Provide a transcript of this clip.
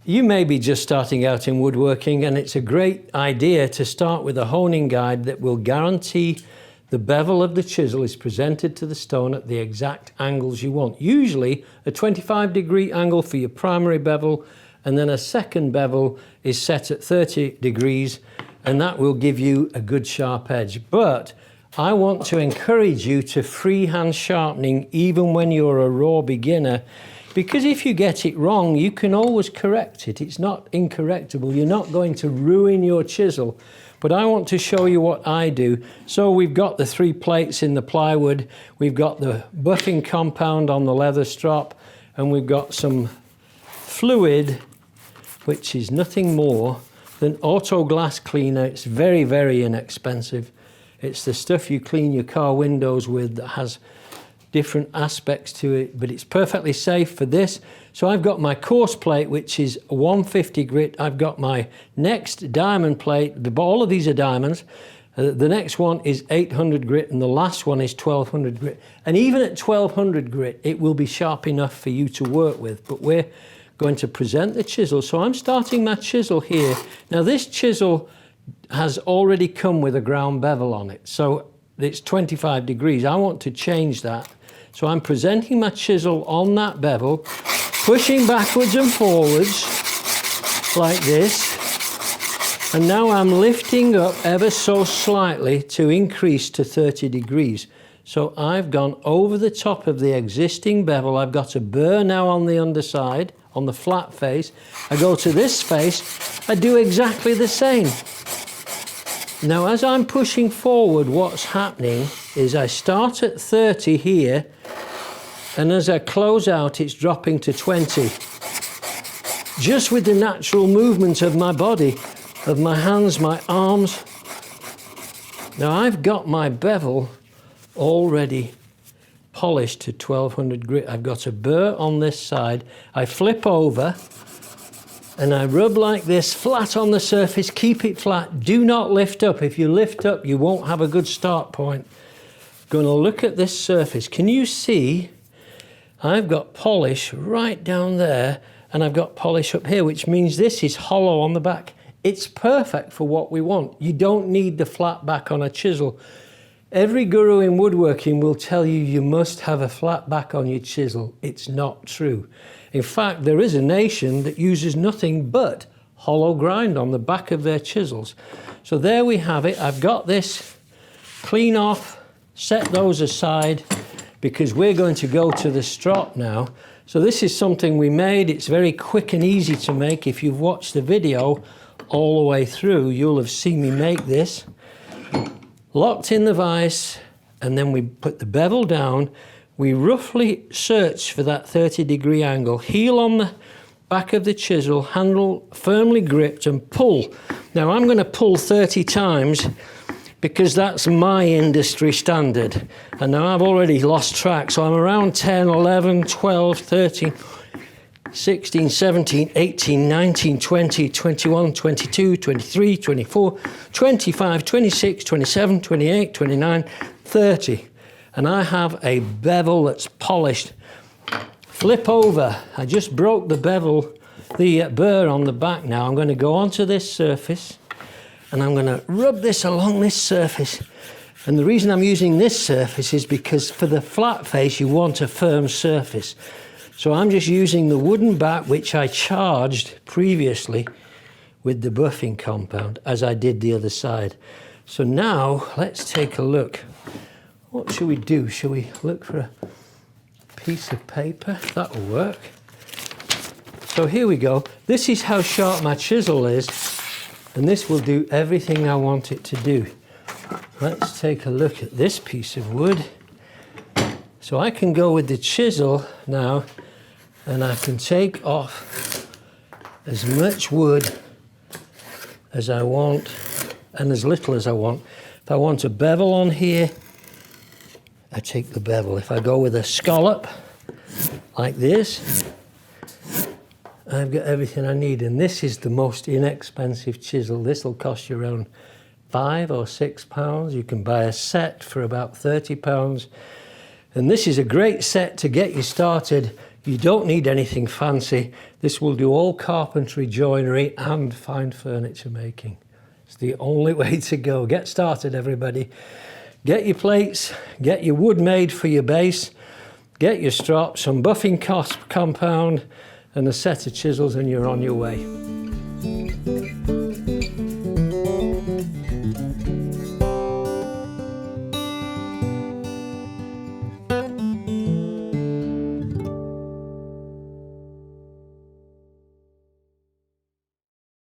You may be just starting out in woodworking, and it's a great idea to start with a honing guide that will guarantee the bevel of the chisel is presented to the stone at the exact angles you want. Usually a 25-degree angle for your primary bevel, and then a second bevel is set at 30 degrees, and that will give you a good sharp edge. But I want to encourage you to freehand sharpening even when you're a raw beginner, because if you get it wrong, you can always correct it. It's not incorrectable. You're not going to ruin your chisel. But I want to show you what I do. So we've got the 3 plates in the plywood, we've got the buffing compound on the leather strop, and we've got some fluid, which is nothing more than auto glass cleaner. It's very, very inexpensive. It's the stuff you clean your car windows with that has different aspects to it, but it's perfectly safe for this. So I've got my coarse plate, which is 150 grit. I've got my next diamond plate. All of these are diamonds. The next one is 800 grit, and the last one is 1200 grit. And even at 1200 grit, it will be sharp enough for you to work with, but we're going to present the chisel. So I'm starting my chisel here. Now this chisel has already come with a ground bevel on it, so it's 25 degrees. I want to change that. So I'm presenting my chisel on that bevel, pushing backwards and forwards like this. And now I'm lifting up ever so slightly to increase to 30 degrees. So I've gone over the top of the existing bevel. I've got a burr now on the underside, on the flat face. I go to this face, I do exactly the same. Now, as I'm pushing forward, what's happening is I start at 30 here, and as I close out, it's dropping to 20. Just with the natural movement of my body, of my hands, my arms. Now, I've got my bevel already polished to 1200 grit. I've got a burr on this side. I flip over, and I rub like this, flat on the surface, keep it flat. Do not lift up. If you lift up, you won't have a good start point. Going to look at this surface. Can you see I've got polish right down there, and I've got polish up here, which means this is hollow on the back. It's perfect for what we want. You don't need the flat back on a chisel. Every guru in woodworking will tell you you must have a flat back on your chisel. It's not true. In fact, there is a nation that uses nothing but hollow grind on the back of their chisels. So there we have it. I've got this clean off, set those aside, because we're going to go to the strop now. So this is something we made. It's very quick and easy to make. If you've watched the video all the way through, you'll have seen me make this. Locked in the vise, and then we put the bevel down. We roughly search for that 30-degree angle, heel on the back of the chisel, handle firmly gripped, and pull. Now I'm going to pull 30 times because that's my industry standard. And now I've already lost track, so I'm around 10, 11, 12, 13, 16, 17, 18, 19, 20, 21, 22, 23, 24, 25, 26, 27, 28, 29, 30. And I have a bevel that's polished. Flip over. I just broke the bevel, the burr on the back now. I'm going to go onto this surface, and I'm going to rub this along this surface. And the reason I'm using this surface is because for the flat face, you want a firm surface. So I'm just using the wooden back, which I charged previously with the buffing compound, as I did the other side. So now let's take a look. What should we do? Shall we look for a piece of paper? That'll work. So here we go. This is how sharp my chisel is, and this will do everything I want it to do. Let's take a look at this piece of wood. So I can go with the chisel now, and I can take off as much wood as I want and as little as I want. If I want a bevel on here, I take the bevel. If I go with a scallop like this, I've got everything I need. And this is the most inexpensive chisel. This will cost you around £5 or £6. You can buy a set for about £30. And this is a great set to get you started. You don't need anything fancy. This will do all carpentry, joinery and fine furniture making. It's the only way to go. Get started, everybody. Get your plates, get your wood made for your base, get your strop, some buffing compound and a set of chisels and you're on your way.